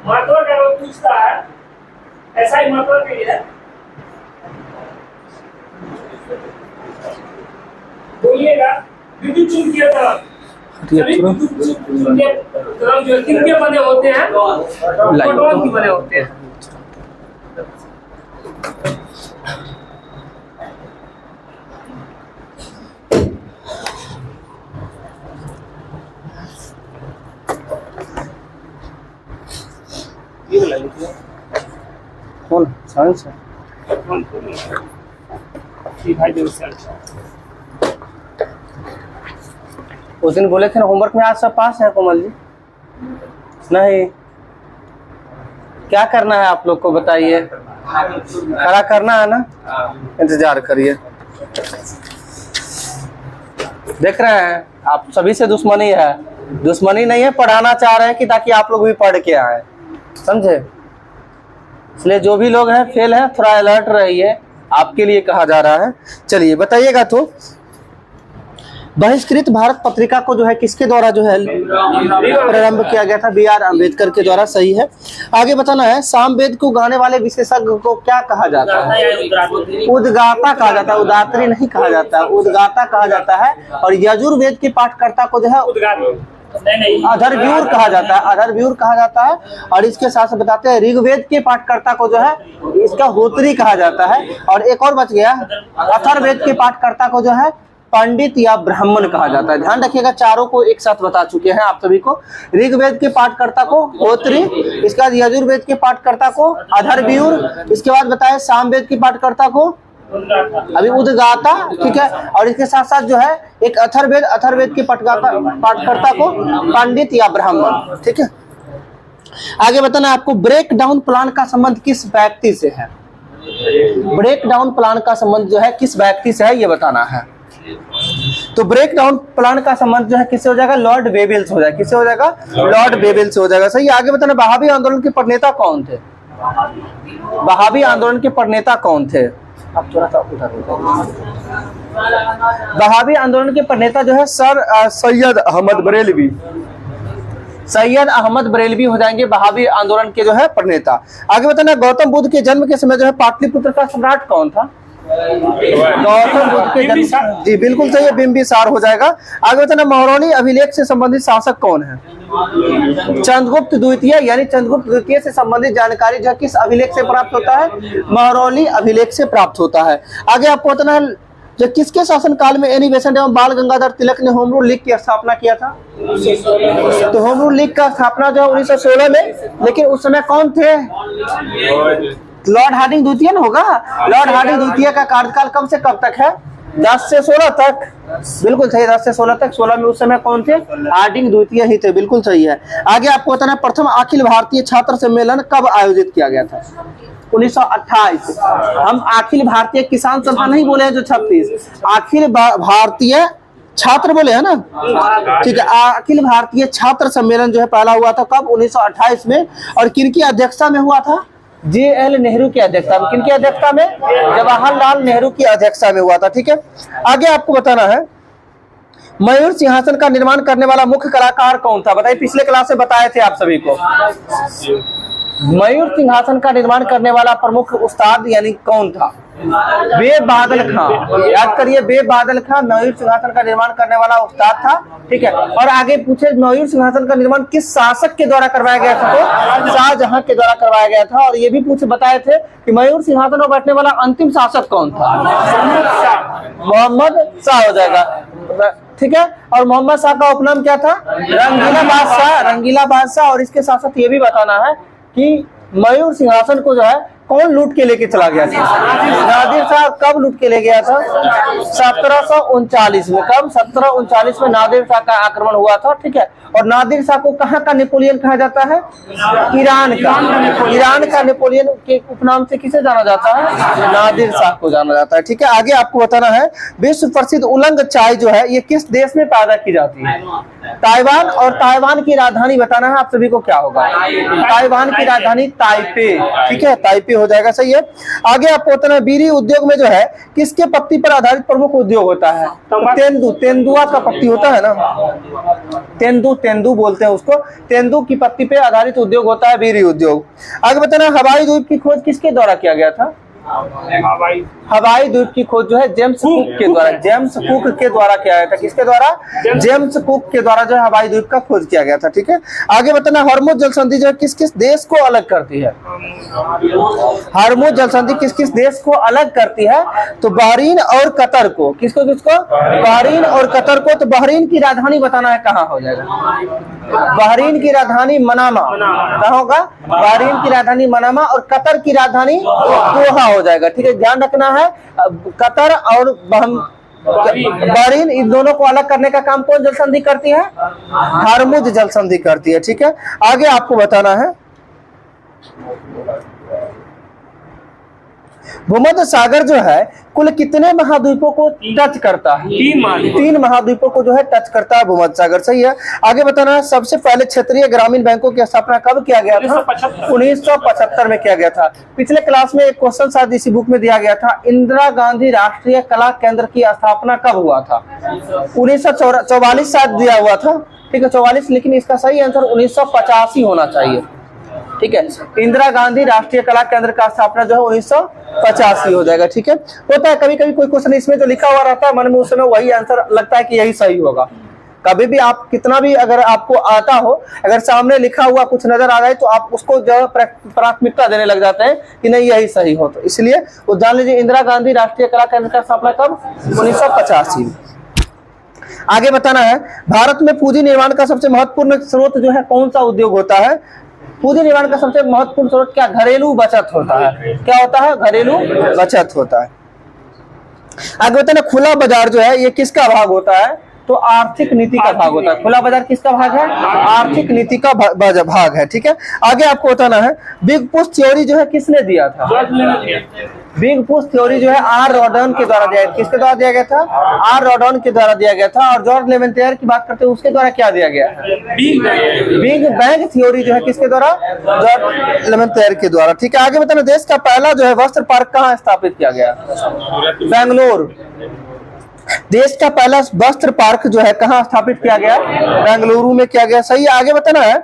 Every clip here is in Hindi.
महत्व का वो पूछता है, ऐसा ही महत्व के लिए बोलिएगा। विद्युत चुम्बकीय तरंग, सभी विद्युत चुम्बकीय तरंग जो किनके बने होते हैं? फोटोन के बने होते हैं। कौन साइंस है? उस दिन बोले थे ना होमवर्क में आज सब पास है कोमल जी? नहीं, क्या करना है आप लोग को बताइए? खड़ा करना है ना, इंतजार करिए। देख रहे हैं आप सभी से दुश्मनी है, दुश्मनी नहीं है, पढ़ाना चाह रहे हैं कि ताकि आप लोग भी पढ़ के आए, समझे? इसलिए जो भी लोग हैं फेल हैं थोड़ा अलर्ट रहिए, आपके लिए कहा जा रहा है। चलिए बताइएगा। तो बहिष्कृत भारत पत्रिका को जो है किसके द्वारा जो है प्रारंभ किया गया था? B.R. अम्बेडकर के द्वारा। सही है। आगे बताना है, सामवेद को गाने वाले विशेषज्ञ को क्या कहा जाता है? उद्गाता कहा जाता है, उदात्री नहीं कहा जाता है, उद्गाता कहा जाता है। और यजुर्वेद के पाठकर्ता को जो है अधर्व्यूर कहा जाता है, अधर्व्यूर कहा जाता है। और इसके साथ बताते हैं ऋग्वेद के पाठकर्ता को जो है इसका होत्री कहा जाता है। और एक और बच गया, अथर्ववेद के पाठकर्ता को जो है पंडित या ब्राह्मण कहा जाता है। ध्यान रखिएगा, चारों को एक साथ बता चुके हैं आप सभी को। ऋग्वेद के पाठकर्ता को होत्री, इसके बाद यजुर्वेद के पाठकर्ता को अधर्व्यूर, इसके बाद बताए सामवेद के पाठकर्ता को अभी उद्गाता, ठीक है। और इसके साथ साथ जो है एक अथर्ववेद, अथर्ववेद के पाठकर्ता को पंडित या ब्राह्मण, ठीक है। आगे बताना आपको, ब्रेक डाउन प्लान का संबंध किस व्यक्ति से है? ब्रेक डाउन प्लान का संबंध जो है किस व्यक्ति से है ये बताना है। तो ब्रेक डाउन प्लान का संबंध जो है किससे हो जाएगा? लॉर्ड बेबल से हो जाएगा। किससे हो जाएगा? लॉर्ड बेबल से हो जाएगा। सही। आगे बताना, बहावी आंदोलन के प्रणेता कौन थे? बहावी आंदोलन के प्रणेता कौन थे? अब थोड़ा सा उधर हो जाएगा। बहावी आंदोलन के प्रणेता जो है सर सैयद अहमद बरेलवी, सैयद अहमद बरेलवी हो जाएंगे बहावी आंदोलन के जो है प्रणेता। आगे बताना, गौतम बुद्ध के जन्म के समय जो है पाटलिपुत्र का सम्राट कौन था? गौतम बुद्ध के जन्म, जी बिल्कुल सही है, बिंबिसार हो जाएगा। आगे बताना, महरौली अभिलेख से संबंधित शासक कौन है? चंद्रगुप्त द्वितीय, यानी चंद्रगुप्त द्वितीय से संबंधित जानकारी जो किस अभिलेख से प्राप्त होता है? महरौली अभिलेख से प्राप्त होता है। आगे आपको बताना है, जो किसके शासन काल में एनी बेसेंट एवं बाल गंगाधर तिलक ने होम रूल लीग की स्थापना किया था? तो होम रूल लीग का स्थापना जो है 1916 में, लेकिन उस समय कौन थे? लॉर्ड हार्डिंग द्वितीय ना होगा। लॉर्ड हार्डिंग द्वितीय का कार्यकाल कब से कब तक है? 10 से 16 तक। बिल्कुल सही, 10 से 16 तक। 16 में उस समय कौन थे? हार्डिंग द्वितीय ही थे। बिल्कुल सही है। आगे आपको बताना, प्रथम अखिल भारतीय छात्र सम्मेलन कब आयोजित किया गया था? 1928। हम अखिल भारतीय किसान सभा नहीं बोले हैं जो 36, अखिल भारतीय छात्र बोले है ना, ठीक है। अखिल भारतीय छात्र सम्मेलन जो है पहला हुआ था कब? 1928 में। और किनकी अध्यक्षता में हुआ था? JL नेहरू की अध्यक्षता में। किनकी अध्यक्षता में? जवाहरलाल नेहरू की अध्यक्षता में हुआ था, ठीक है। आगे आपको बताना है, मयूर सिंहासन का निर्माण करने वाला मुख्य कलाकार कौन था? बताइए, पिछले क्लास में बताए थे आप सभी को। मयूर सिंहासन का निर्माण करने वाला प्रमुख उस्ताद यानी कौन था? बेब बादल खां। याद करिए, बेब बादल खां मयूर सिंहासन का निर्माण करने वाला उस्ताद था, ठीक है। और आगे पूछे, मयूर सिंहासन का निर्माण किस शासक के द्वारा करवाया गया था? तो शाहजहां के द्वारा करवाया गया था। और ये भी पूछे बताए थे कि मयूर सिंहासन पर बैठने वाला अंतिम शासक कौन था? मोहम्मद शाह हो जाएगा, ठीक है। और मोहम्मद शाह का उपनाम क्या था? रंगीला बादशाह, रंगीला बादशाह। और इसके साथ साथ ये भी बताना है कि मयूर सिंहासन को जो है कौन लूट के लेके चला गया था? नादिर शाह। कब लूट के ले गया था? 1739 में। कब? 1739 में नादिर शाह का आक्रमण हुआ था, ठीक है। और नादिर शाह को कहाँ का नेपोलियन कहा जाता है? ईरान का। ईरान का नेपोलियन के उपनाम से किसे जाना जाता है? नादिर शाह को जाना जाता है, ठीक है। आगे आपको बताना है, विश्व प्रसिद्ध उलंग चाय जो है ये किस देश में पैदा की जाती है? ताइवान। और ताइवान की राजधानी बताना है आप सभी को क्या होगा? ताइवान की राजधानी ताइपे, ठीक है, ताइपे हो जाएगा, सही है। आगे आपको बताना है बीड़ी उद्योग में जो है किसके पत्ती पर आधारित प्रमुख उद्योग होता है? तेंदुआ का पत्ती होता है ना, तेंदू बोलते हैं उसको, तेंदू की पत्ती पे आधारित उद्योग होता है बीड़ी उद्योग। आगे बताना हवाई द्वीप की खोज किसके द्वारा किया गया था? हवाई द्वीप की खोज जो है जेम्स कुक के द्वारा, जेम्स कुक के द्वारा किया गया था। किसके द्वारा? जेम्स कुक के द्वारा जो है हवाई द्वीप का खोज किया गया था, ठीक है। आगे बताना हॉर्मुज जल संधि जो है किस किस देश को अलग करती है? हॉर्मुज जल संधि किस किस देश को अलग करती है? तो बहरीन और कतर को। किसको किसको? बहरीन और कतर को। तो बहरीन की राजधानी बताना है, कहाँ हो जाएगा? बहरीन की राजधानी मनामा। कहाँ होगा? बहरीन की राजधानी मनामा और कतर की राजधानी दोहा हो जाएगा, ठीक है। ध्यान रखना है कतर और बहरीन इन दोनों को अलग करने का काम कौन जल संधि करती है? हॉर्मुज जल संधि करती है, ठीक है। आगे आपको बताना है भूमध्य सागर जो है कुल कितने महाद्वीपों को टच करता है? 3 महाद्वीपों को जो है टच करता है भूमध्य सागर, सही है। आगे बताना है सबसे पहले क्षेत्रीय ग्रामीण बैंकों की स्थापना कब किया गया था? 1975 में किया गया था। पिछले क्लास में एक क्वेश्चन शायद इसी बुक में दिया गया था, इंदिरा गांधी राष्ट्रीय कला केंद्र की स्थापना कब हुआ था? 1944 शायद दिया हुआ था, ठीक है, 44, लेकिन इसका सही आंसर 1985 होना चाहिए, ठीक है। इंदिरा गांधी राष्ट्रीय कला केंद्र का स्थापना जो है 1985 हो जाएगा, ठीक है। होता है कभी कभी कोई क्वेश्चन इसमें जो लिखा हुआ रहता है मन में उस समय वही आंसर लगता है कि यही सही होगा। कभी भी आप कितना भी अगर आपको आता हो, अगर सामने लिखा हुआ कुछ नजर आ जाए तो आप उसको जो प्राथमिकता देने लग जाते हैं कि नहीं यही सही हो। तो इसलिए वो जान लीजिए इंदिरा गांधी राष्ट्रीय कला केंद्र का स्थापना कब? 1985 में। आगे बताना है भारत में पूंजी निर्माण का सबसे महत्वपूर्ण स्रोत जो है कौन सा उद्योग होता है? पूंजी निर्माण का सबसे महत्वपूर्ण स्रोत क्या? घरेलू बचत होता है। क्या होता है? घरेलू बचत होता है। आगे बताना खुला बाजार जो है ये किसका भाग होता है? तो आर्थिक नीति का भाग होता है। खुला बाजार किसका भाग है? आर्थिक नीति का भाग है, ठीक है। आगे आपको बताना है बिग पुश थ्योरी जो है किसने दिया था? बिग पुश थ्योरी जो है आर रॉडन के द्वारा दिया। किसके द्वारा दिया गया था? आर रॉडन के द्वारा दिया गया था। और जॉर्ज लेवेंथियर की बात करते हैं उसके द्वारा क्या दिया गया है? बिग बैंग थ्योरी जो है किसके द्वारा? जॉर्ज लेवेंथियर के द्वारा, ठीक है। आगे बताना देश का पहला जो है वस्त्र पार्क कहाँ स्थापित किया गया? बेंगलोर। देश का पहला वस्त्र पार्क जो है कहाँ स्थापित किया गया? बेंगलुरु में किया गया, सही है। आगे बताना है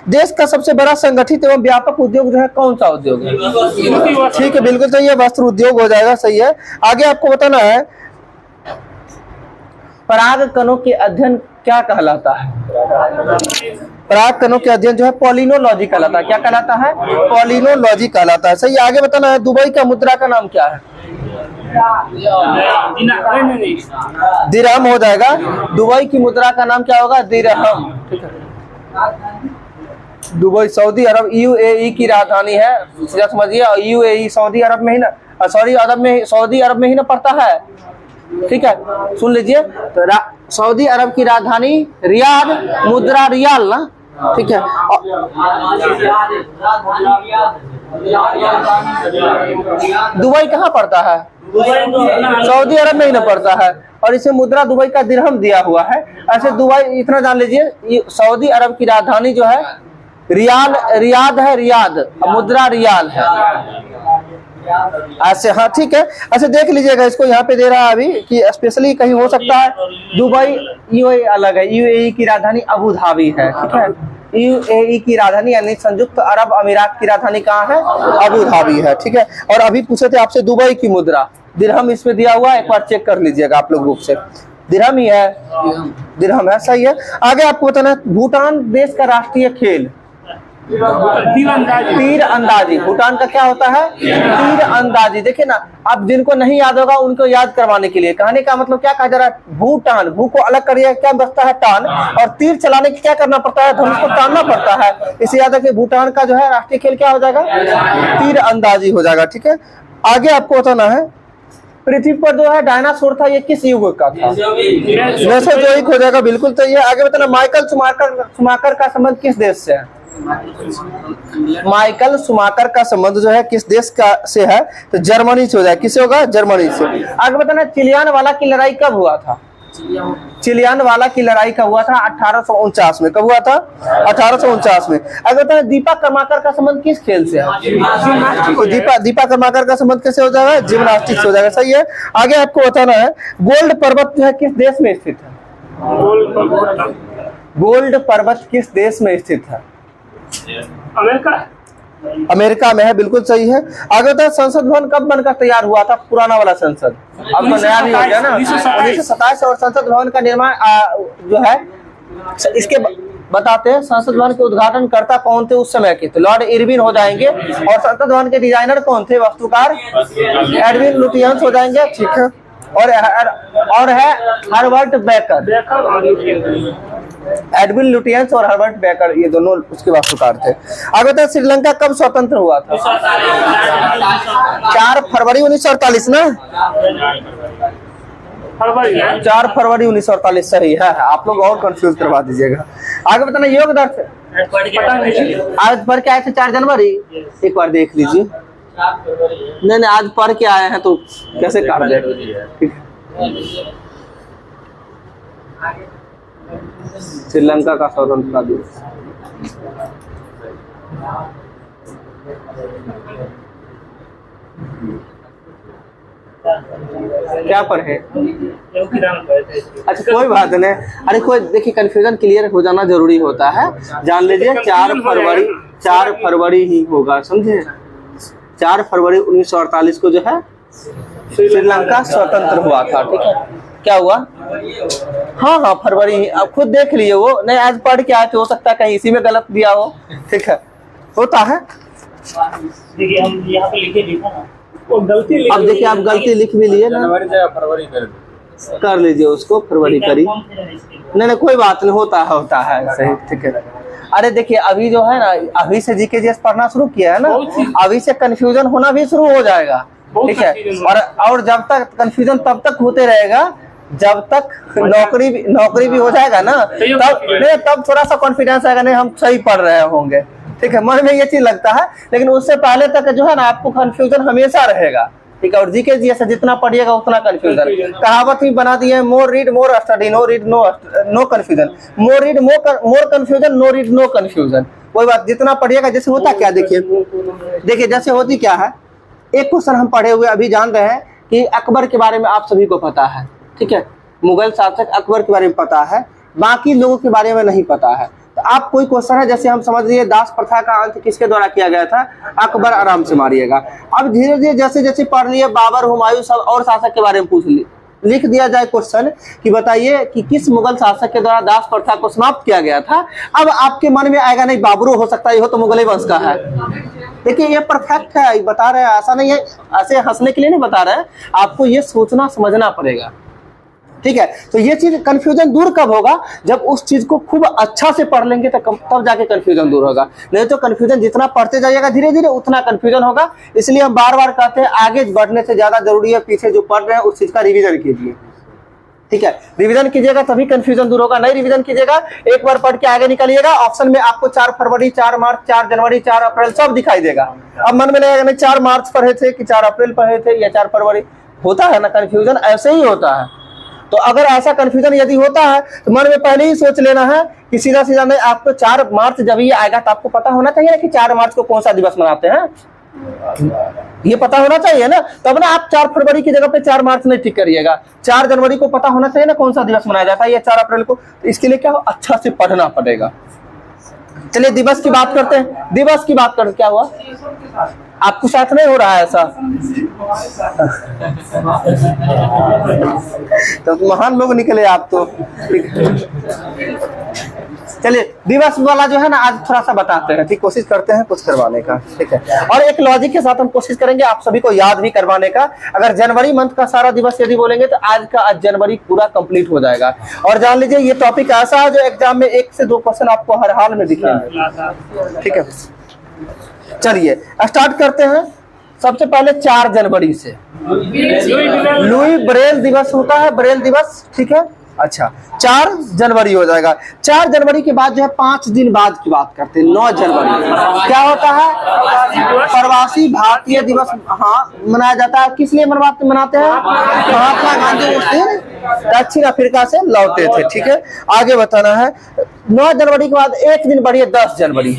देश का सबसे बड़ा संगठित एवं व्यापक उद्योग जो है कौन सा उद्योग है? ठीक है, बिल्कुल सही है, वस्त्र उद्योग हो जाएगा, सही है। आगे आपको बताना है पराग कणों के अध्ययन क्या कहलाता है? पराग कणों के अध्ययन जो है पॉलिनोलॉजी कहलाता है। क्या कहलाता है? पॉलिनोलॉजी कहलाता है, सही है। आगे बताना है दुबई का मुद्रा का नाम क्या है? दिरहम हो जाएगा। दुबई की मुद्रा का नाम क्या होगा? दिरहम, ठीक है। दुबई सऊदी अरब यूएई की राजधानी है, समझिए। यूएई सऊदी अरब में ही ना, सॉरी सऊदी अरब में ही ना पड़ता है, ठीक है। सुन लीजिए तो सऊदी अरब की राजधानी रियाद, मुद्रा रियाल ना, ठीक है। दुबई कहाँ पड़ता है? सऊदी अरब में ही ना पड़ता है। और इसे मुद्रा दुबई का दिरहम दिया हुआ है। ऐसे दुबई इतना जान लीजिए सऊदी अरब की राजधानी जो है रियाद है, रियाद, मुद्रा रियाल है ऐसे, हाँ ठीक है। ऐसे देख लीजिएगा, इसको यहाँ पे दे रहा है अभी कि स्पेशली कहीं हो सकता है दुबई, यूएई अलग है। यूएई की राजधानी अबू धाबी है, ठीक है। यूएई की राजधानी यानी संयुक्त अरब अमीरात की राजधानी कहाँ है? अबू धाबी है, ठीक है। और अभी पूछे थे आपसे दुबई की मुद्रा दिरहम इसमें दिया हुआ है, एक बार चेक कर लीजिएगा आप लोग बुक से। दिरहम ही है, दिरहम है, सही है। आगे आपको बताना है भूटान देश का राष्ट्रीय खेल तीर अंदाजी। भूटान का क्या होता है? तीर अंदाजी। देखिए ना, अब जिनको नहीं याद होगा उनको याद करवाने के लिए कहने का मतलब क्या कहा जा रहा है? भूटान, भू को अलग करिए, क्या बचता है? टान। और तीर चलाने की क्या करना पड़ता है? धनुष को तानना पड़ता है। इसे याद रखिए भूटान का जो है राष्ट्रीय खेल क्या हो जाएगा? तीर अंदाजी हो जाएगा, ठीक है। आगे आपको बताना है पृथ्वी पर जो है डायनासोर था ये किस युग का था? मेसोजोइक हो जाएगा, बिल्कुल सही है। आगे बताना माइकल शुमाकर का संबंध किस देश से है? माइकल शुमाकर का संबंध जो है किस देश का से है? तो जर्मनी से हो जाए। किससे होगा? जर्मनी से। आगे बताना चिलियान वाला की लड़ाई कब हुआ था? चिलियान वाला की लड़ाई का हुआ था 1849 में। कब हुआ था? 1849 में। अगर बताए दीपा कर्माकर का संबंध किस खेल से है? तो दीपा कर्माकर का संबंध कैसे हो जाएगा? जिम्नास्टिक्स हो जाएगा। सही है। आगे आपको बताना है गोल्ड पर्वत जो है किस देश में स्थित है? गोल्ड पर्वत किस देश में स्थित है? अमेरिका में है। बिल्कुल सही है। आगे बताए संसद भवन कब बनकर तैयार हुआ था? पुराना वाला संसद, अब तो नया भी हो गया ना, 1927। और संसद भवन का निर्माण जो है इसके बताते हैं संसद भवन के उद्घाटन करता कौन थे उस समय के? तो लॉर्ड इरविन हो जाएंगे। और संसद भवन के डिजाइनर कौन थे? वास्तुकार एडविन लुटियंस हो जाएंगे। ठीक है। और है हर्बर्ट बेकर। एडविन लुटियंस और हर्बर्ट बेकर, ये दोनों उसके वास्तुकार थे। आगे बताए श्रीलंका कब स्वतंत्र हुआ था? 4 फरवरी 1948 ना? 4 फरवरी 1948 सही है। आप लोग और कंफ्यूज करवा दीजिएगा। आगे बताना योग दर्शन आज पढ़ के आए थे 4 जनवरी। एक बार देख लीजिए। नहीं आज पढ़ के आए हैं तो कैसे काट दे। ठीक है। श्रीलंका का स्वतंत्रता दिवस क्या पढ़े? अच्छा कोई बात नहीं। अरे कोई देखिए कंफ्यूजन क्लियर हो जाना जरूरी होता है। जान लीजिए 4 फरवरी ही होगा। समझे? 4 फरवरी 1948 को जो है श्रीलंका स्वतंत्र हुआ था। ठीक है। क्या हुआ? हाँ फरवरी। अब खुद देख लिए वो नहीं आज पढ़ के आए थे, हो सकता है कहीं इसी में गलत दिया हो। ठीक है होता है। देखिए हम यहाँ पे लिखे लिखा ना वो गलती। अब देखिए आप गलती लिख भी लिए ना, फरवरी कर लीजिए उसको फरवरी करी। नहीं कोई बात नहीं, होता है सही। ठीक है। अरे देखिए अभी जो है ना अभी से जीके जीएस पढ़ना शुरू किया है ना, अभी से कंफ्यूजन होना भी शुरू हो जाएगा। ठीक है। और जब तक कंफ्यूजन तब तक होते रहेगा जब तक नौकरी भी हो जाएगा ना, तब थोड़ा सा कॉन्फिडेंस आएगा नहीं हम सही पढ़ रहे होंगे। ठीक है। मन में ये चीज लगता है, लेकिन उससे पहले तक जो है ना आपको कंफ्यूजन हमेशा रहेगा। ठीक है। और जीके जीएस जितना पढ़िएगा उतना कंफ्यूजन। कहावत भी बना दी है more read more study no read no confusion. More read more confusion no read no confusion. कोई बात जितना पढ़िएगा। जैसे होता क्या देखिए जैसे होती क्या है, एक क्वेश्चन हम पढ़े हुए अभी जान रहे हैं कि अकबर के बारे में आप सभी को पता है। ठीक है। मुगल शासक अकबर के बारे में पता है, बाकी लोगों के बारे में नहीं पता है। तो आप कोई क्वेश्चन है जैसे हम समझ लीजिए दास प्रथा का अंत किसके द्वारा किया गया था? अकबर। आराम से मारिएगा। अब धीरे धीरे जैसे जैसे पढ़ लिए बाबर हुमायूं सब और शासक के बारे में पूछ लिए, लिख दिया जाए क्वेश्चन कि बताइए कि किस मुगल शासक के द्वारा दास प्रथा को समाप्त किया गया था। अब आपके मन में आएगा नहीं बाबरो हो सकता है, ये तो मुगल वंश का है। देखिए ये परफेक्ट है, बता रहे हैं, ऐसा नहीं है ऐसे हंसने के लिए नहीं बता रहे हैं, आपको ये सोचना समझना पड़ेगा। ठीक है। तो ये चीज कंफ्यूजन दूर कब होगा? जब उस चीज को खूब अच्छा से पढ़ लेंगे तब जाके कंफ्यूजन दूर होगा। नहीं तो कंफ्यूजन जितना पढ़ते जाइएगा धीरे धीरे उतना कंफ्यूजन होगा। इसलिए हम बार बार कहते हैं आगे बढ़ने से ज्यादा जरूरी है पीछे जो पढ़ रहे हैं उस चीज का रिवीजन कीजिए। ठीक है। रिवीजन कीजिएगा तभी कंफ्यूजन दूर होगा। नहीं रिवीजन कीजिएगा एक बार पढ़ के आगे निकलिएगा, ऑप्शन में आपको 4 फरवरी 4 मार्च 4 जनवरी 4 अप्रैल सब दिखाई देगा। अब मन में नहीं 4 मार्च पढ़े थे कि 4 अप्रैल पढ़े थे या 4 फरवरी। होता है ना कंफ्यूजन, ऐसे ही होता है। तो अगर ऐसा कंफ्यूजन यदि होता है तो मन में पहले ही सोच लेना है कि सीधा सीधा नहीं आपको 4 मार्च जब ये आएगा तो आपको पता होना चाहिए कि 4 मार्च को कौन सा दिवस मनाते हैं, ये पता होना चाहिए ना। तब ना आप 4 फरवरी की जगह पे 4 मार्च नहीं ठीक करिएगा। 4 जनवरी को पता होना चाहिए ना कौन सा दिवस मनाया जाता है या 4 अप्रैल को। तो इसके लिए क्या हो अच्छा से पढ़ना पड़ेगा। चलिए दिवस की बात करते हैं। दिवस की बात करते क्या हुआ? आपको साथ नहीं हो रहा है ऐसा? तो महान लोग निकले आप तो। चलिए दिवस वाला जो है ना आज थोड़ा सा बताते हैं। ठीक कोशिश करते हैं कुछ करवाने का। ठीक है। और एक लॉजिक के साथ हम कोशिश करेंगे आप सभी को याद भी करवाने का। अगर जनवरी मंथ का सारा दिवस यदि बोलेंगे तो आज जनवरी पूरा कंप्लीट हो जाएगा। और जान लीजिए ये टॉपिक ऐसा है जो एग्जाम में 1 से 2 क्वेश्चन आपको हर हाल में दिखेंगे। ठीक है। चलिए स्टार्ट करते हैं। सबसे पहले 4 जनवरी से लुई ब्रेल दिवस होता है। ब्रेल दिवस। ठीक है। अच्छा 4 जनवरी हो जाएगा। 4 जनवरी के बाद जो है 5 दिन बाद की बात करते हैं। 9 जनवरी क्या होता है? प्रवासी भारतीय दिवस। हाँ मनाया जाता है। किस लिए मनाते हैं? महात्मा गांधी उस दिन दक्षिण अफ्रीका से लौटे थे। ठीक है, आगे बताना है 9 जनवरी के बाद एक दिन बढ़िए 10 जनवरी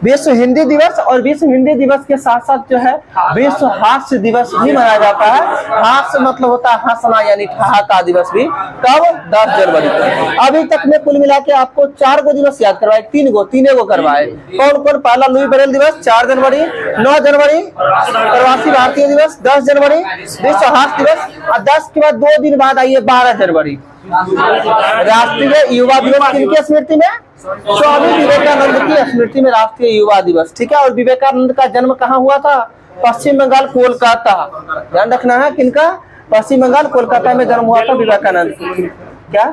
विश्व हिंदी दिवस। और विश्व हिंदी दिवस के साथ साथ जो है विश्व हास्य दिवस भी मनाया जाता है। हास्य मतलब होता है हंसना, यानी ठहाका दिवस भी कब 10 जनवरी को। अभी तक में कुल मिला के आपको 4 गो दिवस याद करवाए, 3 गो करवाए। कौन कौन? पहला लुई ब्रेल दिवस 4 जनवरी, 9 जनवरी प्रवासी भारतीय दिवस, 10 जनवरी विश्व हास्य दिवस, और 10 के बाद 2 दिन बाद आइए 12 जनवरी राष्ट्रीय युवा दिवस। किनकी स्मृति में? स्वामी विवेकानंद की स्मृति में राष्ट्रीय युवा दिवस। ठीक है, और विवेकानंद का जन्म कहाँ हुआ था? पश्चिम बंगाल, कोलकाता। ध्यान रखना है, किनका? पश्चिम बंगाल, कोलकाता में जन्म हुआ था विवेकानंद। क्या?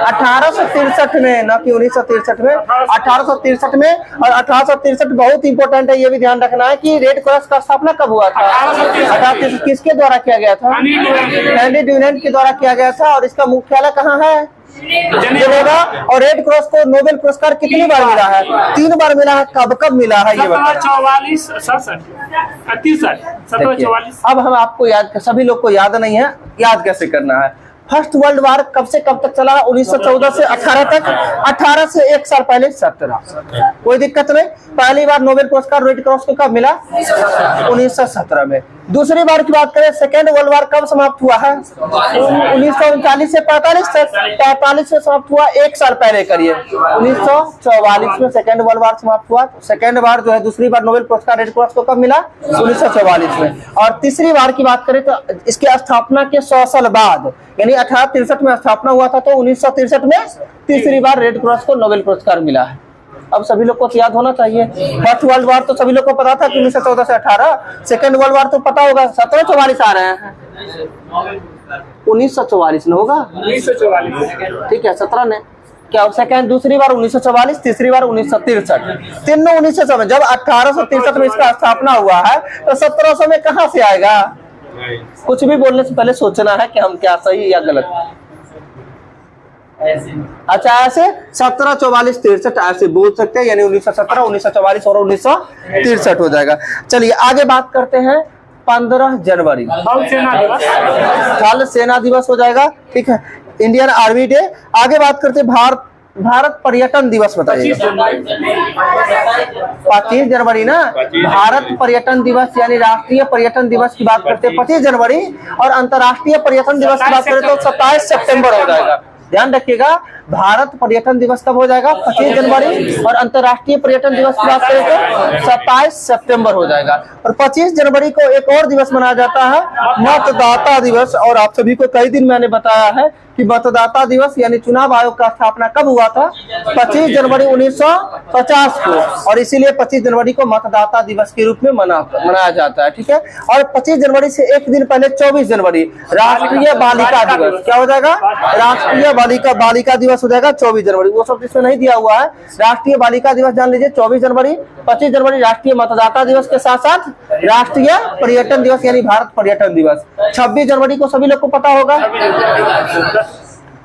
1863 में, न कि 1963 में, 1863 में। और 1863 बहुत इंपॉर्टेंट है, ये भी ध्यान रखना है कि रेड क्रॉस का स्थापना कब हुआ था? 1863 किसके द्वारा किया गया था? हेनरी ड्यूनेंट के द्वारा किया गया था। और इसका मुख्यालय कहाँ है? जिनेवा। और रेड क्रॉस को नोबेल पुरस्कार कितनी बार मिला है? 3 बार मिला है। कब कब मिला है ये बताइए। 44, 47, अब हम आपको याद, सभी लोग को याद नहीं है, याद कैसे करना है। फर्स्ट वर्ल्ड वार कब से कब तक चला? 1914 से 18 तक। 18 से 1 साल पहले 17। कोई दिक्कत नहीं। पहली बार नोबेल पुरस्कार रेड क्रॉस को कब मिला? 1917 में। दूसरी बार की बात करें, सेकेंड वर्ल्ड वार कब समाप्त हुआ है? 1939 से 45 तक। 45 से समाप्त हुआ, 1 साल पहले करिए 1944 में सेकेंड वर्ल्ड वार समाप्त हुआ। सेकेंड बार जो है, दूसरी बार नोबेल पुरस्कार रेड क्रॉस को कब मिला? 1944 में। और तीसरी बार की बात करें तो इसकी स्थापना के 100 साल बाद, यानी 1863 में स्थापना हुआ था, तो 1963 में तीसरी बार रेड क्रॉस को नोबेल पुरस्कार मिला है। अब सभी लोग को याद होना चाहिए। फर्स्ट वर्ल्ड वार तो सभी लोग को पता था कि 1914 से 18। सेकेंड वर्ल्ड वार तो पता होगा, 1744 आ रहे हैं। 1944 न होगा? 1944। ठीक है, 17 ने क्या? सेकेंड दूसरी बार 1944, तीसरी बार 1963। तीनों 1900 में। जब 1863 में इसका स्थापना हुआ है तो 1700 में कहाँ से आएगा? कुछ भी बोलने से पहले सोचना है कि हम क्या सही या गलत। अच्छा, ऐसे 17, 44, 63 ऐसे बोल सकते हैं, यानी 1917, 1944 और 1963 हो जाएगा। चलिए आगे बात करते हैं 15 जनवरी थल सेना दिवस हो जाएगा। ठीक है, इंडियन आर्मी डे। आगे बात करते हैं भारत पर्यटन दिवस बताइए। 25 जनवरी ना, भारत पर्यटन दिवस यानी राष्ट्रीय पर्यटन दिवस की बात करते हैं 25 जनवरी। और अंतर्राष्ट्रीय पर्यटन दिवस की बात करें तो 27 सितंबर हो जाएगा। ध्यान रखिएगा, भारत पर्यटन दिवस कब हो जाएगा? 25 जनवरी। और अंतर्राष्ट्रीय पर्यटन दिवस की बात करें तो 27 सितंबर हो जाएगा। और 25 जनवरी को एक और दिवस मनाया जाता है, मतदाता दिवस। और आप सभी को कई दिन मैंने बताया है कि मतदाता दिवस यानी चुनाव आयोग का स्थापना कब हुआ था? 25 जनवरी 1950 को। और इसीलिए 25 जनवरी को मतदाता दिवस के रूप में मनाया जाता है। ठीक है, और 25 जनवरी से एक दिन पहले 24 जनवरी राष्ट्रीय बालिका दिवस क्या हो जाएगा? राष्ट्रीय बालिका दिवस हो जाएगा 24 जनवरी। वो सब जिसमें नहीं दिया हुआ है, राष्ट्रीय बालिका दिवस जान लीजिए 24 जनवरी। 25 जनवरी राष्ट्रीय मतदाता दिवस के साथ साथ राष्ट्रीय पर्यटन दिवस यानी भारत पर्यटन दिवस। 26 जनवरी को सभी लोग को पता होगा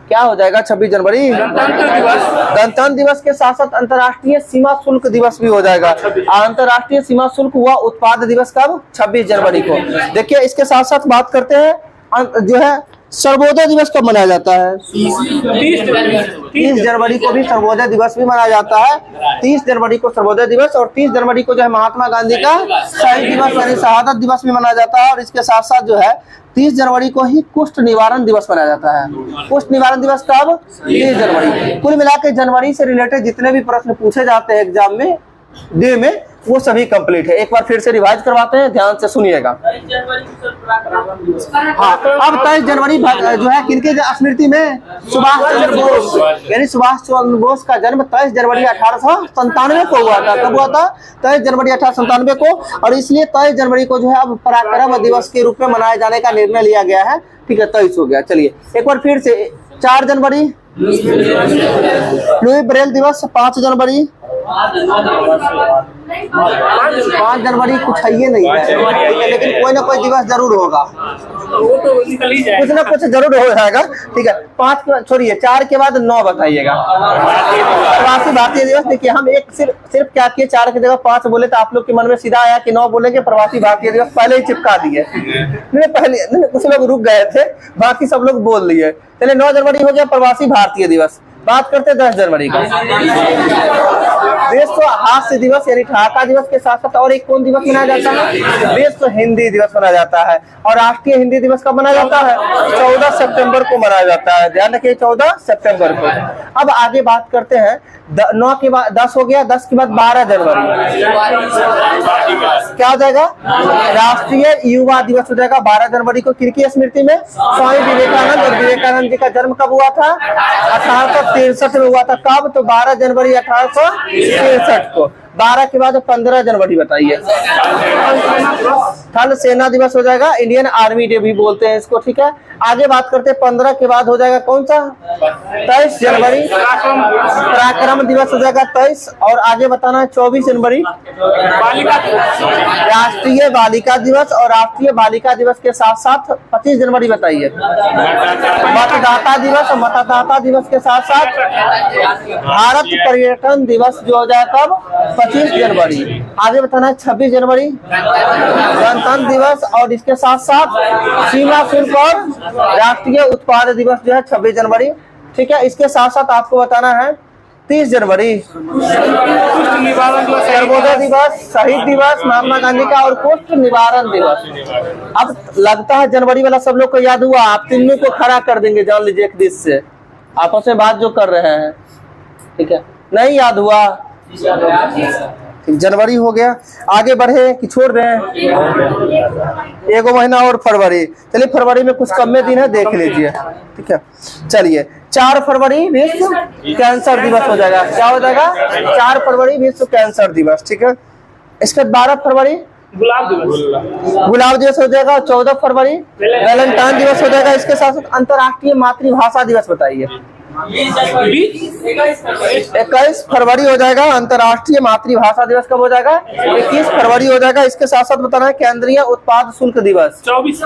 क्या हो जाएगा? 26 जनवरी गणतंत्र दिवस के साथ साथ अंतर्राष्ट्रीय सीमा शुल्क दिवस भी हो जाएगा। अंतर्राष्ट्रीय सीमा शुल्क हुआ उत्पाद दिवस कब? 26 जनवरी को। देखिए, इसके साथ साथ बात करते हैं जो है सर्वोदय दिवस कब मनाया जाता है? 30 जनवरी को भी सर्वोदय दिवस भी मनाया जाता है। 30 जनवरी को सर्वोदय दिवस। और 30 जनवरी को जो है महात्मा गांधी का शहीद दिवस यानी शहादत दिवस भी मनाया जाता है। और इसके साथ साथ जो है 30 जनवरी को ही कुष्ठ निवारण दिवस मनाया जाता है। कुष्ठ निवारण दिवस कब? 30 जनवरी। कुल मिलाकर जनवरी से रिलेटेड जितने भी प्रश्न पूछे जाते हैं एग्जाम में डे में, वो सभी कंप्लीट है। एक बार फिर से रिवाइज करवाते हैं, ध्यान से सुनिएगा। हाँ, अब 23 जनवरी जो है किनके स्मृति में? सुभाष चंद्र बोस, यानी सुभाष चंद्र बोस का जन्म 23 जनवरी 1897 को हुआ था। कब हुआ था? 23 जनवरी 1897 को। और इसलिए 23 जनवरी को जो है अब पराक्रम दिवस के रूप में मनाए जाने का निर्णय लिया गया है। ठीक है, 23 हो गया। चलिए एक बार फिर से 4 जनवरी लुई ब्रेल दिवस। 5 जनवरी 5 जनवरी कुछ है ये नहीं है, लेकिन कोई ना कोई दिवस जरूर होगा। वो तो निकल ही जाएगा, कुछ ना कुछ जरूर हो जाएगा। ठीक है, 5 छोड़िए, 4 के बाद 9 बताइएगा। प्रवासी भारतीय दिवस। देखिए हम एक सिर्फ क्या किए, 4 की जगह 5 बोले तो आप लोग के मन में सीधा आया कि 9 बोलेंगे, प्रवासी भारतीय दिवस पहले ही चिपका दिए। पहले कुछ लोग रुक गए थे, बाकी सब लोग बोल लिए। चलिए 9 जनवरी हो गया प्रवासी भारतीय दिवस। बात करते हैं 10 जनवरी का। विश्व हास्य दिवस यानी ठहाका दिवस के साथ साथ और एक कौन दिवस मनाया जाता है? विश्व हिंदी दिवस मनाया जाता है। और राष्ट्रीय हिंदी दिवस कब मनाया जाता है? 14 सितंबर को मनाया जाता है। ध्यान रखिए 14 सितंबर को। अब आगे बात करते हैं 9 के बाद 10 हो गया, 10 के बाद 12 जनवरी क्या हो जाएगा? राष्ट्रीय युवा दिवस हो जाएगा 12 जनवरी को। किनकी स्मृति में? स्वामी विवेकानंद। और विवेकानंद जी का जन्म कब हुआ था? 1863 में हुआ था। कब? तो 12 जनवरी 1863 को। 12 के बाद 15 जनवरी बताइए। थल सेना दिवस हो जाएगा, इंडियन आर्मी डे भी बोलते हैं इसको। ठीक है, आगे बात करते हैं 15 के बाद हो जाएगा कौन सा? 23 जनवरी पराक्रम दिवस हो जाएगा 23। और आगे बताना है 24 जनवरी राष्ट्रीय बालिका दिवस। और राष्ट्रीय बालिका दिवस के साथ साथ 25 जनवरी बताइए मतदाता दिवस। और मतदाता दिवस के साथ साथ भारत पर्यटन दिवस जो हो जाएगा कब? 25 जनवरी। आगे बताना है 26 जनवरी गणतंत्र दिवस। और इसके साथ साथ सीमा शुल्क और राष्ट्रीय उत्पाद दिवस जो है 26 जनवरी। ठीक है, इसके साथ साथ आपको बताना है 30 जनवरी सर्वोदय दिवस, शहीद दिवस महात्मा गांधी का, और कुष्ठ निवारण दिवस। अब लगता है जनवरी वाला सब लोग को याद हुआ। आप तीनों को खड़ा कर देंगे, जान लीजिए एक दिस से आपस में बात जो कर रहे हैं। ठीक है, नहीं याद हुआ? जनवरी हो गया। आगे बढ़े कि छोड़ रहे हैं? एक महीना और फरवरी। चलिए फरवरी में कुछ कम में दिन है, देख लीजिए। ठीक है, चलिए 4 फरवरी विश्व कैंसर दिवस हो जाएगा। क्या हो जाएगा? 4 फरवरी विश्व कैंसर दिवस। ठीक है, इसके बाद 12 फरवरी गुलाब दिवस हो जाएगा। 14 फरवरी वैलेंटाइन दिवस हो जाएगा। इसके साथ साथ अंतर्राष्ट्रीय मातृभाषा दिवस बताइए। 21 फरवरी हो जाएगा। अंतर्राष्ट्रीय मातृभाषा दिवस कब हो जाएगा? 21 फरवरी हो जाएगा। इसके साथ साथ बताना है केंद्रीय उत्पाद शुल्क दिवस 24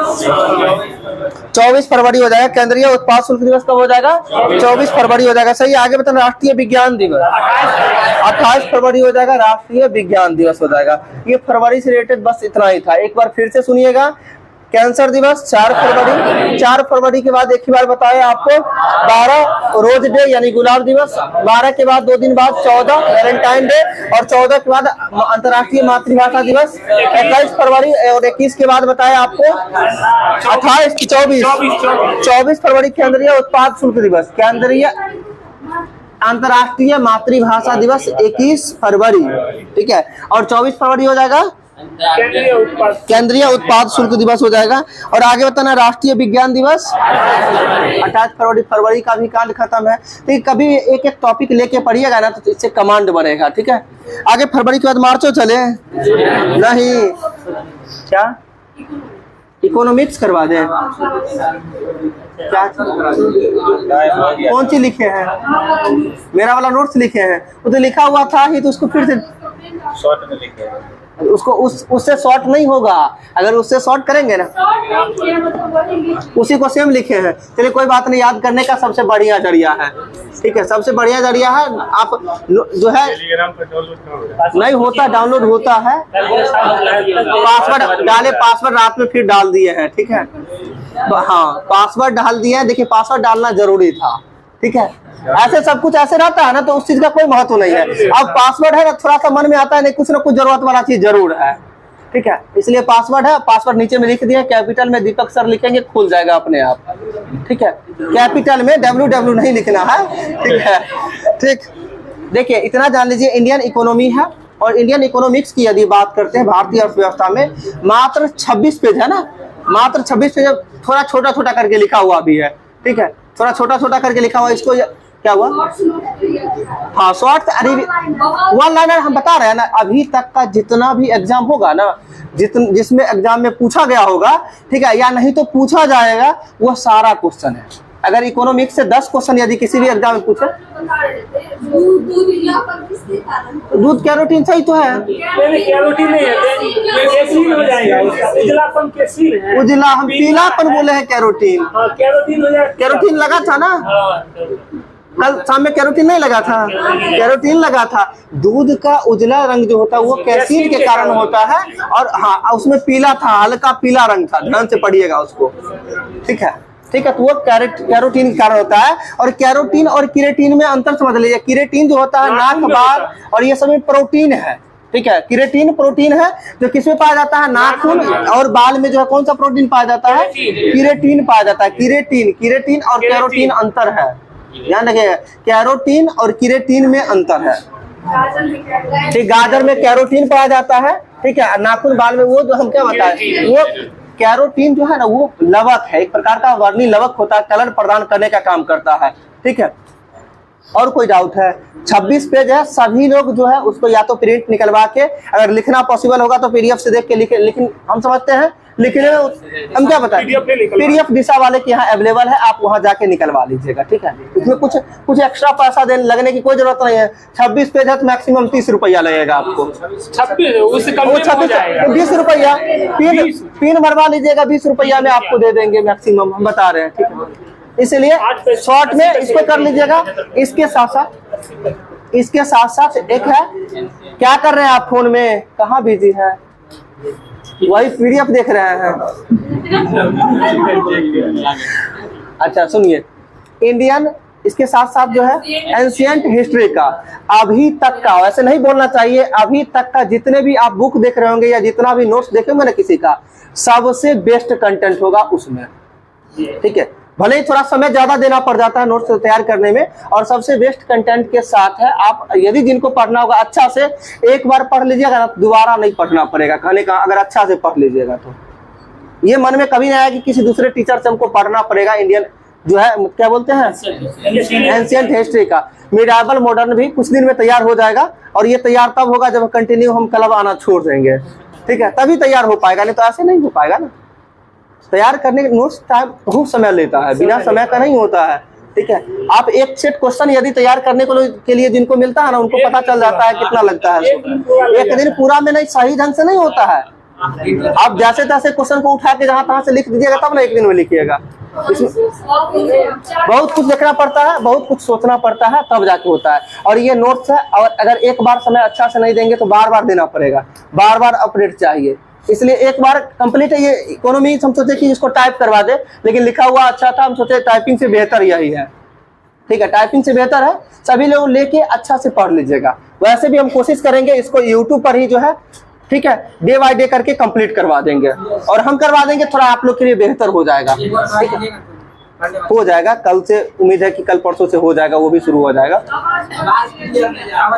फरवरी हो जाएगा। केंद्रीय उत्पाद शुल्क दिवस कब हो जाएगा? 24 फरवरी हो जाएगा। सही। आगे बताना राष्ट्रीय विज्ञान दिवस 28 फरवरी हो जाएगा। राष्ट्रीय विज्ञान दिवस हो जाएगा। ये फरवरी से रिलेटेड बस इतना ही था। एक बार फिर से सुनिएगा। कैंसर दिवस 4 फरवरी। 4 फरवरी के बाद एक ही बार बताया आपको 12 रोज डे यानी गुलाब दिवस। 12 के बाद 2 दिन बाद 14 वैलेंटाइन डे। और 14 के बाद अंतर्राष्ट्रीय मातृभाषा दिवस। 21 फरवरी और 21 के बाद बताया आपको 24 फरवरी केंद्रीय उत्पाद शुल्क दिवस। केंद्रीय अंतर्राष्ट्रीय मातृभाषा दिवस 21 फरवरी। ठीक है, और 24 फरवरी हो जाएगा केंद्रीय उत्पाद शुल्क दिवस हो जाएगा। और आगे बताना राष्ट्रीय विज्ञान दिवस 28 फरवरी। फरवरी का भी कांड खत्म है। तो कभी एक एक टॉपिक लेके पढ़िएगा ना तो इससे कमांड बढ़ेगा। ठीक है, आगे फरवरी के बाद मार्चो चले नहीं क्या इकोनॉमिक्स करवा दें? क्या कौन सी लिखे हैं? मेरा वाला नोट्स लिखे हैं। वो तो लिखा हुआ था ही, तो उसको फिर से शॉर्ट में लिखे हैं। उसको उससे शॉर्ट नहीं होगा। अगर उससे शॉर्ट करेंगे ना, उसी को सेम लिखे हैं। चलिए कोई बात नहीं, याद करने का सबसे बढ़िया जरिया है। ठीक है, सबसे बढ़िया जरिया है। आप जो है नहीं होता, डाउनलोड होता है। पासवर्ड डाले, पासवर्ड रात में फिर डाल दिए हैं। ठीक है, हाँ पासवर्ड डाल दिया है। देखिए पासवर्ड डालना जरूरी था। ठीक है, ऐसे सब कुछ ऐसे रहता है ना तो उस चीज का कोई महत्व नहीं है। अब पासवर्ड है ना, थोड़ा सा मन में आता है नहीं, कुछ ना कुछ जरूरत वाला चीज जरूर है। ठीक है, इसलिए पासवर्ड है। पासवर्ड नीचे में लिख दिया, कैपिटल में दीपक सर लिखेंगे, खुल जाएगा अपने आप। ठीक है, कैपिटल में WW नहीं लिखना है। ठीक है, ठीक। देखिए इतना जान लीजिए, इंडियन इकोनॉमी है। और इंडियन इकोनॉमिक्स की यदि बात करते हैं भारतीय अर्थव्यवस्था में, मात्र 26 पेज है ना, मात्र 26 पेज। थोड़ा छोटा छोटा करके लिखा हुआ भी है। ठीक है, थोड़ा छोटा छोटा करके लिखा हुआ। इसको क्या हुआ? हाँ शॉर्ट। अरे 1 लाइनर हम बता रहे हैं ना, अभी तक का जितना भी एग्जाम होगा ना, जिसमें एग्जाम में पूछा गया होगा, ठीक है, या नहीं तो पूछा जाएगा, वो सारा क्वेश्चन है। अगर इकोनॉमिक्स से 10 क्वेश्चन यदि किसी भी एग्जाम में पूछे, दूध कैरोटीन सही तो है, कैरोटीन नहीं है, केसील हो जाएगा उसका, उजलापन केसील है। उजला हम पीलापन बोले हैं कैरोटीन, कैरोटीन हो जाएगा। कैरोटीन लगा था ना, कल शाम में कैरोटीन नहीं लगा था, कैरोटीन लगा था। दूध का उजला रंग जो होता है वो कैसीन के कारण होता है, और हाँ उसमें पीला था, हल्का पीला रंग था, ध्यान से पढ़िएगा उसको, ठीक है ठीक है। तो वो कैरोटीन के कारण होता है। और कैरोटीन और किरेटिन में अंतर समझ लीजिए। किरेटिन जो होता है नाक, बाल और ये सब में प्रोटीन है, ठीक है। किरेटिन प्रोटीन है जो किसमें पाया जाता है, नाखून और बाल में जो है कौन सा प्रोटीन पाया जाता है, किरेटिन पाया जाता है। किरेटिन और कैरोटीन अंतर है, ध्यान रखिएगा, कैरोटीन और किरेटिन में अंतर है, ठीक। गाजर में कैरोटीन पाया जाता है, ठीक है। नाखून, बाल में वो जो हम क्या बताए, वो कैरोटीन जो है ना वो लवक है, एक प्रकार का वर्णी लवक होता है, कलर प्रदान करने का काम करता है, ठीक है। और कोई डाउट है? 26 पेज है, सभी लोग जो है उसको या तो प्रिंट निकलवा के, अगर लिखना पॉसिबल होगा तो पीडीएफ से देख के लिखे, लेकिन हम समझते हैं लिखने में हम क्या बताएं, पीडीएफ दिशा वाले के यहाँ अवेलेबल है, आप वहाँ जाके निकलवा लीजिएगा, ठीक है। इसमें कुछ एक्स्ट्रा पैसा लगने की कोई जरूरत नहीं है। 26 पेज है तो मैक्सिमम 30 रुपया लगेगा आपको, 20 रुपया पिन मरवा लीजिएगा, 20 रुपया में आपको दे देंगे मैक्सिमम, हम बता रहे हैं, ठीक है। इसलिए शॉर्ट में इसको कर लीजिएगा। इसके साथ साथ एक है, क्या कर रहे हैं आप फोन में, कहाँ बिजी है, वही पीडीएफ देख रहे हैं। अच्छा सुनिए, इंडियन, इसके साथ साथ जो है एंशिएंट हिस्ट्री का, अभी तक का, वैसे नहीं बोलना चाहिए, अभी तक का जितने भी आप बुक देख रहे होंगे या जितना भी नोट्स देखे होंगे ना किसी का, सबसे बेस्ट कंटेंट होगा उसमें, ठीक है। भले ही थोड़ा समय ज्यादा देना पड़ जाता है नोट्स तैयार करने में, और सबसे बेस्ट कंटेंट के साथ है। आप यदि जिनको पढ़ना होगा अच्छा से एक बार पढ़ लीजिएगा ना, दोबारा नहीं पढ़ना पड़ेगा, कहने का अगर अच्छा से पढ़ लीजिएगा तो ये मन में कभी नहीं आया कि किसी दूसरे टीचर से हमको पढ़ना पड़ेगा। इंडियन जो है क्या बोलते हैं, एंशिएंट हिस्ट्री का, मिडाइवल मॉडर्न भी कुछ दिन में तैयार हो जाएगा, और ये तैयार तब होगा जब कंटिन्यू हम क्लब आना छोड़ देंगे, ठीक है, तभी तैयार हो पाएगा, नहीं तो ऐसे नहीं हो पाएगा ना। तैयार करने के नोट्स टाइम बहुत समय लेता है, बिना समय का नहीं होता है, ठीक है। आप एक सेट क्वेश्चन यदि तैयार करने के लिए जिनको मिलता है ना, उनको पता चल जाता है कितना लगता है। एक दिन पूरा में नहीं, सही ढंग से नहीं होता है। आप जैसे तैसे क्वेश्चन को उठा के जहां तहां से लिख दीजिएगा तब ना एक दिन में लिखिएगा। बहुत कुछ देखना पड़ता है, बहुत कुछ सोचना पड़ता है, तब जाके होता है। और ये नोट्स है, और अगर एक बार समय अच्छा से नहीं देंगे तो बार बार देना पड़ेगा, बार बार अपडेट चाहिए। इसलिए एक बार कंप्लीट है ये इकोनॉमी, हम सोचे कि इसको टाइप करवा दे, लेकिन लिखा हुआ अच्छा था, हम सोचे टाइपिंग से बेहतर यही है, ठीक है, टाइपिंग से बेहतर है। सभी लोग लेके अच्छा से पढ़ लीजिएगा। वैसे भी हम कोशिश करेंगे इसको यूट्यूब पर ही जो है, ठीक है, डे बाय डे करके कंप्लीट करवा देंगे, और हम करवा देंगे, थोड़ा आप लोग के लिए बेहतर हो जाएगा, ठीक है, हो जाएगा। कल से उम्मीद है कि कल परसों से हो जाएगा, वो भी शुरू हो जाएगा।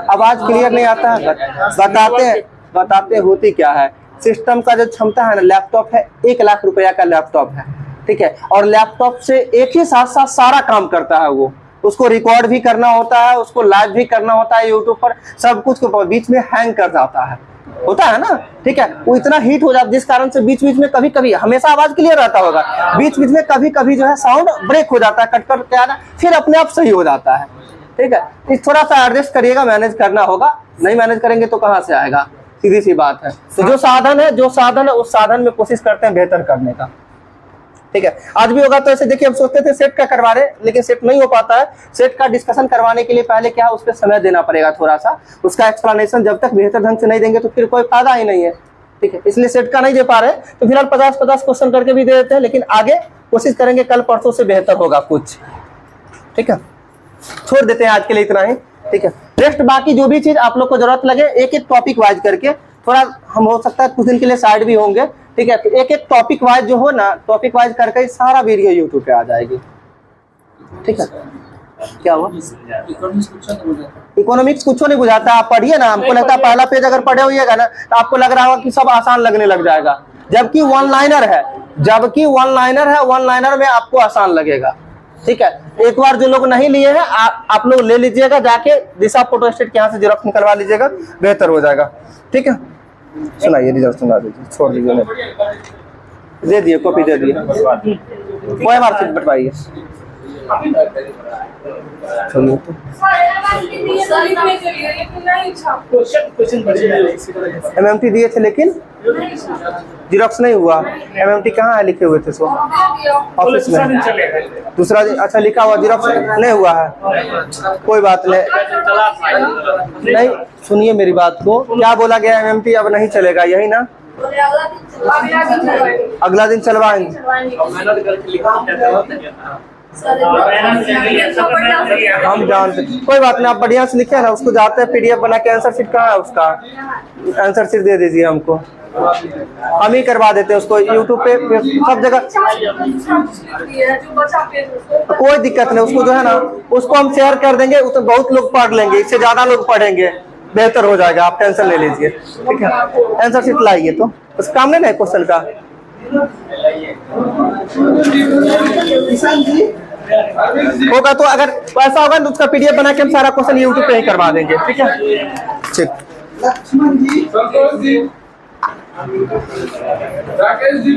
आवाज क्लियर नहीं आता है, बताते होती क्या है। सिस्टम का जो क्षमता है ना, लैपटॉप है 1 लाख रुपया का लैपटॉप है, ठीक है, और लैपटॉप से एक ही साथ साथ सारा काम करता है। वो उसको रिकॉर्ड भी करना होता है, उसको लाइव भी करना होता है यूट्यूब पर, सब कुछ को बीच में हैंग कर जाता है, होता है ना, ठीक है। वो इतना हीट हो जाता है जिस कारण से बीच बीच में कभी कभी, हमेशा आवाज क्लियर रहता होगा, बीच बीच में कभी कभी जो है साउंड ब्रेक हो जाता है, कट कर के आना, फिर अपने आप सही हो जाता है, ठीक है। थोड़ा सा एडजस्ट करिएगा, मैनेज करना होगा, नहीं मैनेज करेंगे तो कहाँ से आएगा, सीधी सी बात है। तो जो साधन है उस साधन में कोशिश करते हैं बेहतर करने का, ठीक है। आज भी होगा तो ऐसे देखिए, हम सोचते थे सेट का करवा रहे, लेकिन सेट नहीं हो पाता है। सेट का डिस्कशन करवाने के लिए पहले क्या है, उस पर समय देना पड़ेगा थोड़ा सा, उसका एक्सप्लेनेशन जब तक बेहतर ढंग से नहीं देंगे तो फिर कोई फायदा ही नहीं है, ठीक है। इसलिए सेट का नहीं दे पा रहे, तो फिलहाल 50-50 क्वेश्चन करके भी दे देते हैं, लेकिन आगे कोशिश करेंगे कल परसों से बेहतर होगा कुछ, ठीक है। छोड़ देते हैं आज के लिए इतना ही, ठीक है। रेस्ट बाकी जो भी चीज आप लोग को जरूरत लगे, एक एक टॉपिक वाइज करके, थोड़ा हम हो सकता है कुछ दिन के लिए साइड भी होंगे, ठीक है। तो एक एक टॉपिक वाइज जो हो ना, टॉपिक वाइज करके सारा वीडियो यूट्यूब पे आ जाएगी, ठीक है। क्या हुआ, इकोनॉमिक्स कुछ नहीं बुझाता, आप पढ़िए ना। हमको लगता है पहला पेज अगर पढ़े होइएगा ना तो आपको लग रहा होगा कि सब आसान लगने लग जाएगा, जबकि वन लाइनर है, वन लाइनर में आपको आसान लगेगा, ठीक है। एक बार जो लोग नहीं लिए हैं आप लोग ले लीजिएगा, जाके दिशा फोटोस्टेट के यहाँ से जेरॉक्स निकलवा लीजिएगा, बेहतर हो जाएगा, ठीक है। सुनाइए, रिजल्ट सुना दीजिए, छोड़ दीजिए, दे दिए, कॉपी दे दिए, वो मार्कशीट बटवाइए। चलिए तो क्वेश्चन MMT दिए थे लेकिन जीरोक्स नहीं हुआ। MMT कहाँ है लिखे हुए थे सो ऑफिस दूसरा दिन में? चलेगा। दूसरा दिन अच्छा लिखा हुआ, जीरोक्स नहीं हुआ है, कोई बात नहीं। नहीं सुनिए मेरी बात को, क्या बोला गया MMT अब नहीं चलेगा, यही ना? अगला दिन चलवाएंगे। हम जानते, कोई बात नहीं, आप बढ़िया से लिखे ना, उसको जाते हैं PDF बना के। आंसर शीट कहाँ है उसका? आंसर शीट दे दीजिए हमको, हम ही करवा देते हैं उसको। यूट्यूब पे सब जगह कोई दिक्कत नहीं, उसको जो है ना उसको हम शेयर कर देंगे, उसको बहुत लोग पढ़ लेंगे, इससे ज्यादा लोग पढ़ेंगे, बेहतर हो जाएगा, आप टेंशन ले लीजिए। ठीक है, आंसर शीट लाइए तो, उस काम नहीं है क्वेश्चन का। होगा तो अगर ऐसा होगा तो उसका PDF बना के हम सारा क्वेश्चन यूट्यूब पे ही करवा देंगे। ठीक है, ठीक। लक्ष्मण जी, संतोष जी, राकेश जी,